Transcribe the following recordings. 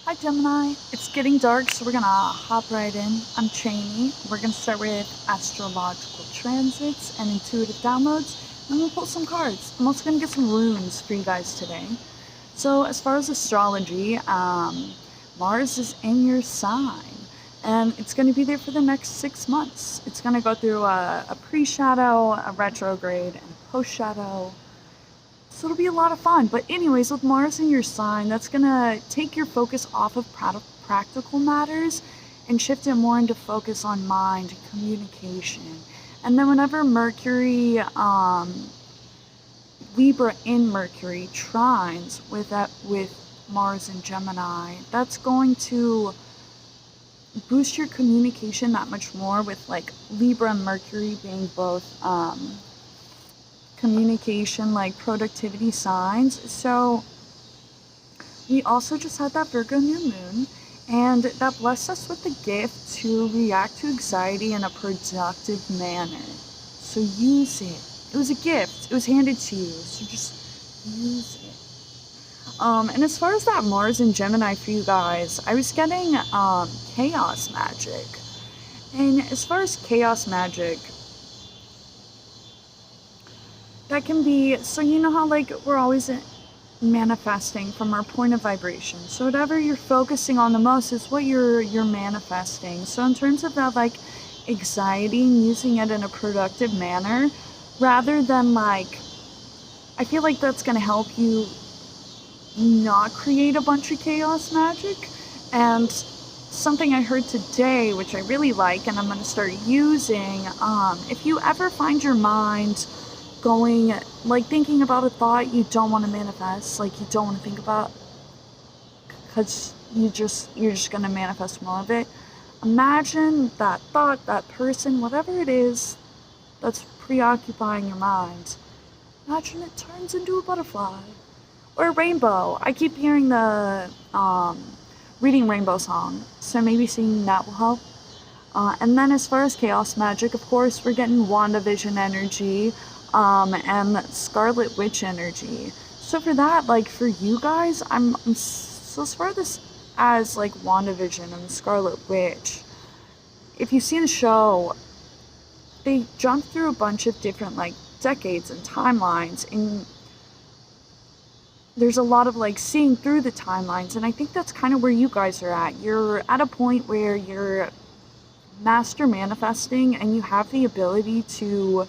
Hi Gemini, it's getting dark, so we're gonna hop right in. I'm Cheney. We're gonna start with astrological transits and intuitive downloads. I'm gonna pull some cards. I'm also gonna get some runes for you guys today. So as far as astrology, Mars is in your sign, and it's gonna be there for the next 6 months. It's gonna go through a pre-shadow, a retrograde, and a post-shadow. So it'll be a lot of fun. But anyways, with Mars in your sign, that's gonna take your focus off of practical matters and shift it more into focus on mind and communication. And then whenever Mercury, Libra in Mercury trines with Mars in Gemini, that's going to boost your communication that much more, with like Libra and Mercury being both communication, like productivity signs. So we also just had that Virgo new moon, and that blessed us with the gift to react to anxiety in a productive manner. So use it. It was a gift. It was handed to you. So just use it. And as far as that Mars in Gemini for you guys, I was getting chaos magic. And as far as chaos magic, that can be, so you know how like we're always manifesting from our point of vibration. So whatever you're focusing on the most is what you're manifesting. So in terms of that like anxiety and using it in a productive manner, rather than like, I feel like that's going to help you not create a bunch of chaos magic. And something I heard today, which I really like and I'm going to start using, if you ever find your mind going, like thinking about a thought you don't want to manifest, like you don't want to think about, because you're just going to manifest more of it. Imagine that thought, that person, whatever it is that's preoccupying your mind, imagine it turns into a butterfly or a rainbow. I keep hearing the reading rainbow song, so maybe singing that will help. And then as far as chaos magic, of course, we're getting WandaVision energy, and Scarlet Witch energy. So for that, like for you guys, so as far as like WandaVision and Scarlet Witch, if you've seen the show, they jump through a bunch of different like decades and timelines, and there's a lot of like seeing through the timelines, and I think that's kind of where you guys are at. You're at a point where you're master manifesting and you have the ability to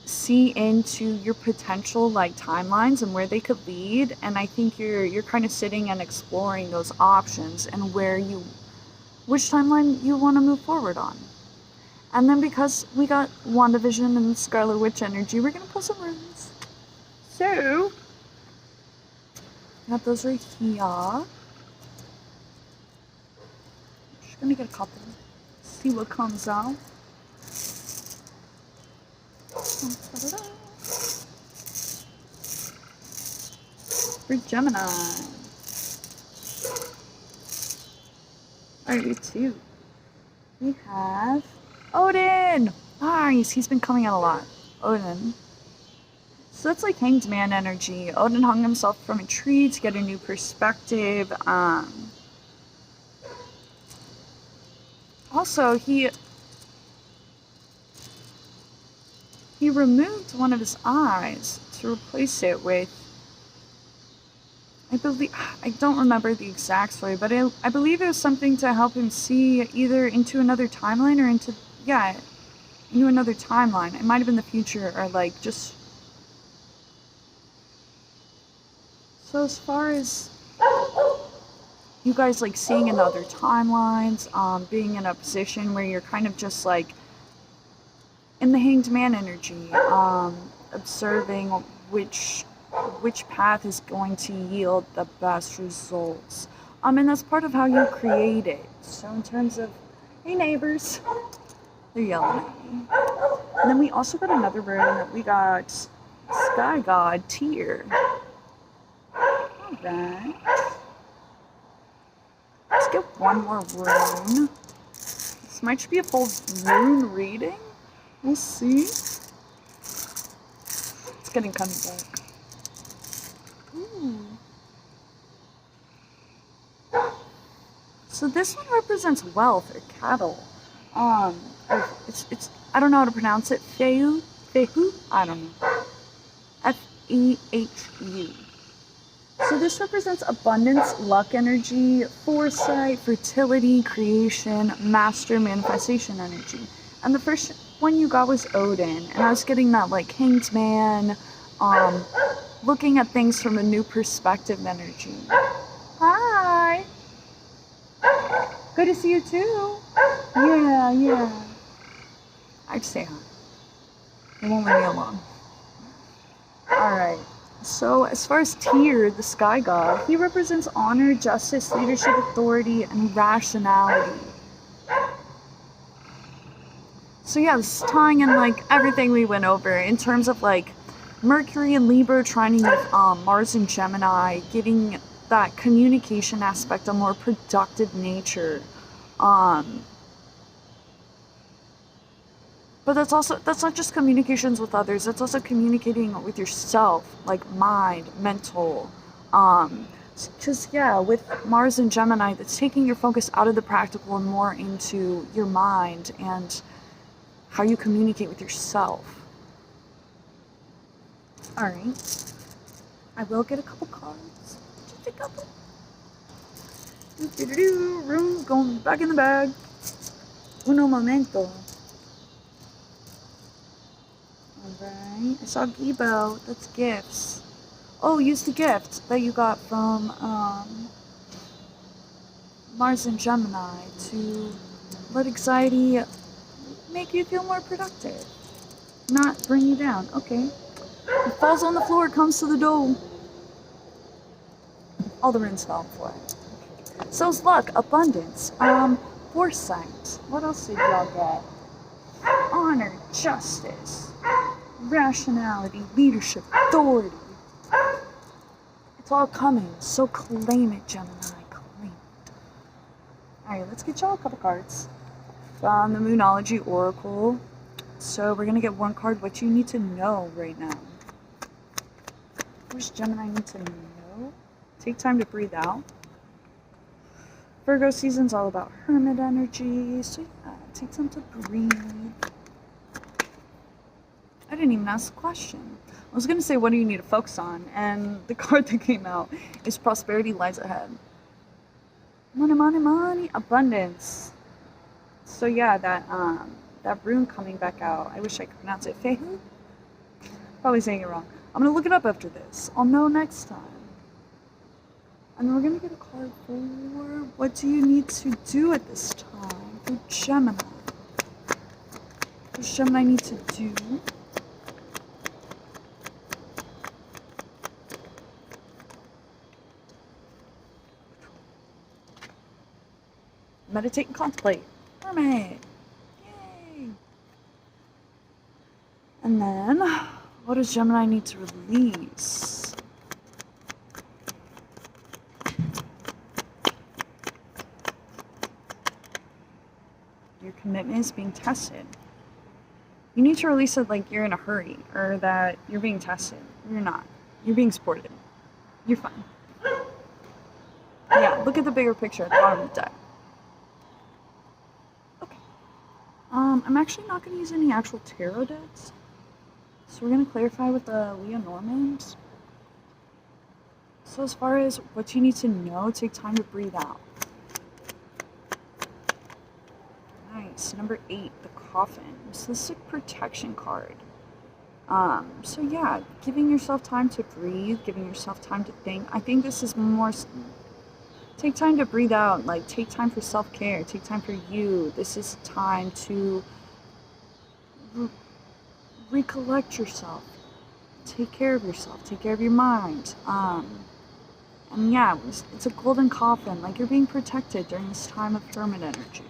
see into your potential like timelines and where they could lead, and I think you're kind of sitting and exploring those options and which timeline you want to move forward on. And then because we got WandaVision and Scarlet Witch energy, we're gonna pull some runes. So got those right here. I'm just gonna get a couple, see what comes out. For Gemini. Alright, two. We have Odin! Nice! He's been coming out a lot. Odin. So that's like Hanged Man energy. Odin hung himself from a tree to get a new perspective. Also, he removed one of his eyes to replace it with, I don't remember the exact story, but I believe it was something to help him see either into another timeline or into another timeline. It might have been the future, or like just. So as far as you guys like seeing in other timelines, being in a position where you're kind of just like in the Hanged Man energy, observing which path is going to yield the best results. And that's part of how you create it. So in terms of, hey neighbors, they're yelling at me. And then we also got another rune. We got Sky God Tyr. Alright. Let's get one more rune. This might just be a full rune reading. We'll see. It's getting kind of dark. Ooh. So this one represents wealth or cattle. Um, it's I don't know how to pronounce it. Fehu, I don't know. Fehu. So this represents abundance, luck energy, foresight, fertility, creation, master manifestation energy. And the first one you got was Odin, and I was getting that like King's Man, looking at things from a new perspective energy. Hi. Good to see you too. Yeah. I'd say hi. It won't leave me alone. Alright. So as far as Tyr, the sky god, he represents honor, justice, leadership, authority, and rationality. So yeah, this is tying in like everything we went over in terms of like Mercury and Libra trining with Mars and Gemini, giving that communication aspect a more productive nature. But that's not just communications with others, that's also communicating with yourself, like mind, mental. Because yeah, with Mars and Gemini, that's taking your focus out of the practical and more into your mind and how you communicate with yourself. Alright. I will get a couple cards. Just a couple. Room's going back in the bag. Uno momento. Alright. I saw Gibo. That's gifts. Oh, use the gift that you got from Mars and Gemini to let anxiety make you feel more productive. Not bring you down. Okay. It falls on the floor, comes to the door. All the runes fell on the floor. So it's luck, abundance, foresight. What else did y'all get? Honor, justice, rationality, leadership, authority. It's all coming, so claim it, Gemini, claim it. Alright, let's get y'all a couple cards from the Moonology Oracle. So we're gonna get one card, what you need to know right now. What does Gemini need to know? Take time to breathe out. Virgo season's all about hermit energy, so yeah, take time to breathe. I didn't even ask a question. I was gonna say, what do you need to focus on? And the card that came out is prosperity lies ahead. Money, money, money, abundance. So yeah, that rune coming back out. I wish I could pronounce it. Fehu? Probably saying it wrong. I'm gonna look it up after this. I'll know next time. And then we're gonna get a card for what do you need to do at this time for Gemini. What does Gemini need to do? Meditate and contemplate. Hermit. Yay. And then, what does Gemini need to release? Your commitment is being tested. You need to release it like you're in a hurry, or that you're being tested. You're not. You're being supported. You're fine. Yeah, look at the bigger picture at the bottom of the deck. Okay. I'm actually not going to use any actual tarot decks. So we're going to clarify with the Lenormand. So as far as what you need to know, take time to breathe out. Nice. Number 8, the coffin. So this is a protection card. So yeah, giving yourself time to breathe, giving yourself time to think. I think this is more, take time to breathe out, like take time for self-care, take time for you. This is time to recollect yourself, take care of yourself, take care of your mind. And yeah, it's a golden coffin, like you're being protected during this time of hermit energy.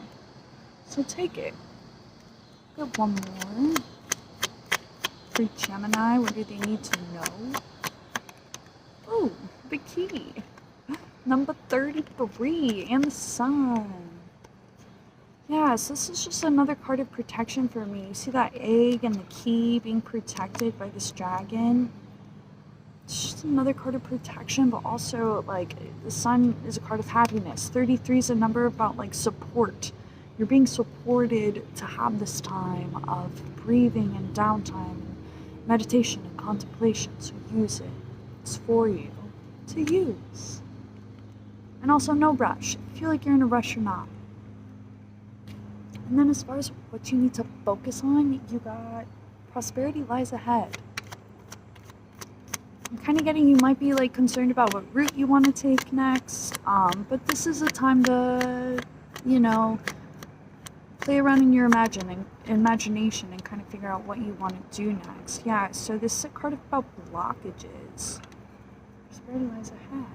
So take it. Got one more. For Gemini, what do they need to know? Oh, the key. Number 33, and the sun. Yes, this is just another card of protection for me. You see that egg and the key being protected by this dragon? It's just another card of protection, but also like the sun is a card of happiness. 33 is a number about like support. You're being supported to have this time of breathing and downtime and meditation and contemplation. So use it. It's for you to use. And also no rush. If you feel like you're in a rush, you're not. And then as far as what you need to focus on, you got prosperity lies ahead. I'm kind of getting you might be like concerned about what route you want to take next. But this is a time to, you know, play around in your imagination and kind of figure out what you want to do next. Yeah, so this is a card about blockages. Prosperity lies ahead.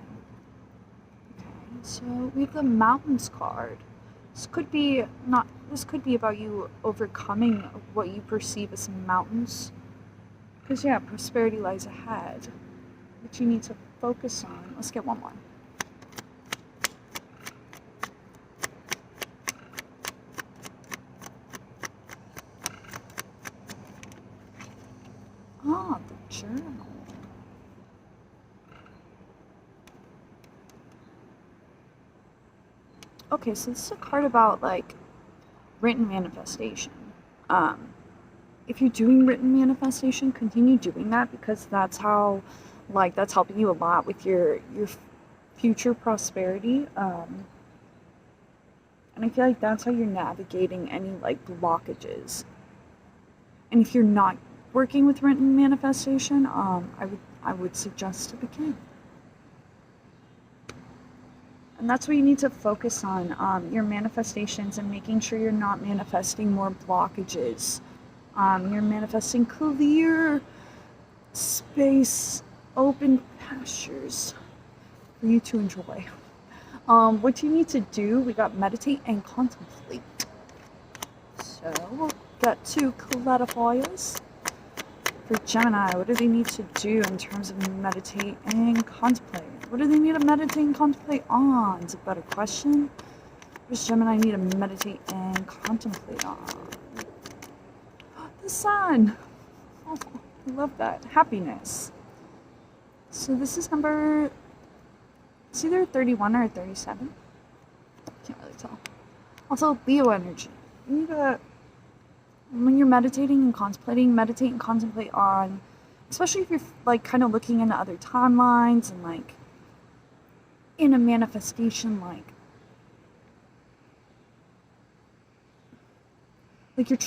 Okay, so we have the Mountains card. This could be about you overcoming what you perceive as mountains. Because yeah, prosperity lies ahead. What you need to focus on. Let's get one more. Ah, the journal. Okay, so this is a card about like written manifestation. If you're doing written manifestation, continue doing that because that's how, like, that's helping you a lot with your future prosperity. And I feel like that's how you're navigating any like blockages. And if you're not working with written manifestation, I would suggest to begin. And that's what you need to focus on, your manifestations and making sure you're not manifesting more blockages. You're manifesting clear space, open pastures for you to enjoy. What you need to do, we got meditate and contemplate. So, we've got 2 clarifiers. For Gemini, what do they need to do in terms of meditate and contemplate? What do they need to meditate and contemplate on? Is a better question. What does Gemini need to meditate and contemplate on? The sun! Oh, I love that. Happiness. So this is number... It's either 31 or 37. Can't really tell. Also, Leo energy. You need to... When you're meditating and contemplating, meditate and contemplate on... Especially if you're, like, kind of looking into other timelines and, like... In a manifestation, like you're...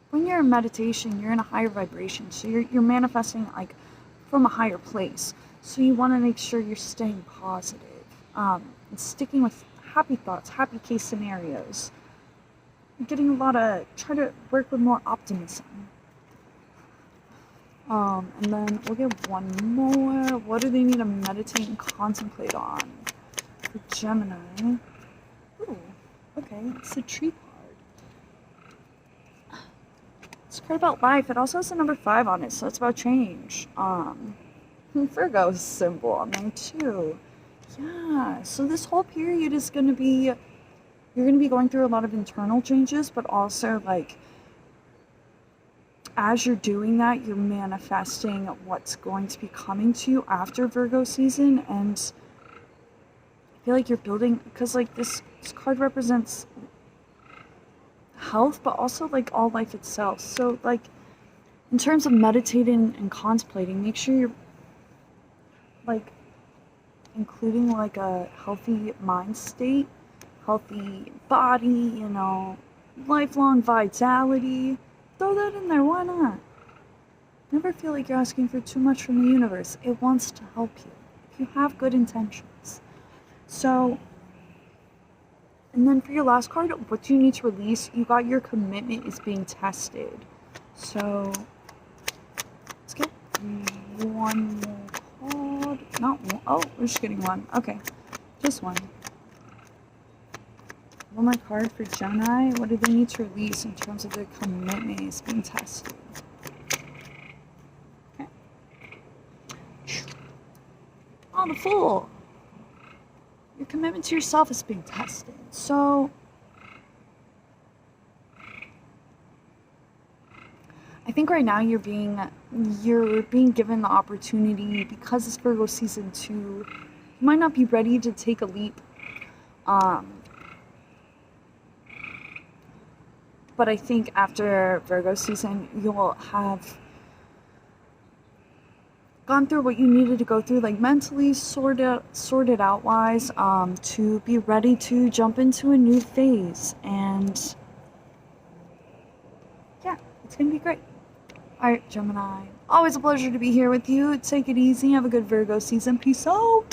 When you're in meditation, you're in a higher vibration. So you're manifesting, like, from a higher place. So you want to make sure you're staying positive. And sticking with happy thoughts, happy case scenarios. You're getting a lot of... Try to work with more optimism. And then we'll get one more. What do they need to meditate and contemplate on? For Gemini. Ooh, okay, it's a tree card. It's a card about life. It also has the number 5 on it, so it's about change. Virgo's symbol on there too. Yeah, so this whole period is gonna be, you're gonna be going through a lot of internal changes, but also like, as you're doing that, you're manifesting what's going to be coming to you after Virgo season, and I feel like you're building, because like this card represents health, but also like all life itself. So like in terms of meditating and contemplating, make sure you're like including like a healthy mind state, healthy body, you know, lifelong vitality. Throw that in there, why not? Never feel like you're asking for too much from the universe. It wants to help you if you have good intentions. So, and then for your last card, what do you need to release? You got your commitment is being tested. So, let's get one more card. Not one. Oh, we're just getting one. Okay, just one. One more card for Gemini. What do they need to release in terms of their commitment is being tested? Okay. Oh, the Fool. Your commitment to yourself is being tested. So, I think right now you're being given the opportunity, because it's Virgo season 2, you might not be ready to take a leap. But I think after Virgo season, you'll have gone through what you needed to go through, like mentally sorted out wise, to be ready to jump into a new phase. And yeah, it's gonna be great. All right, Gemini, always a pleasure to be here with you. Take it easy. Have a good Virgo season. Peace out.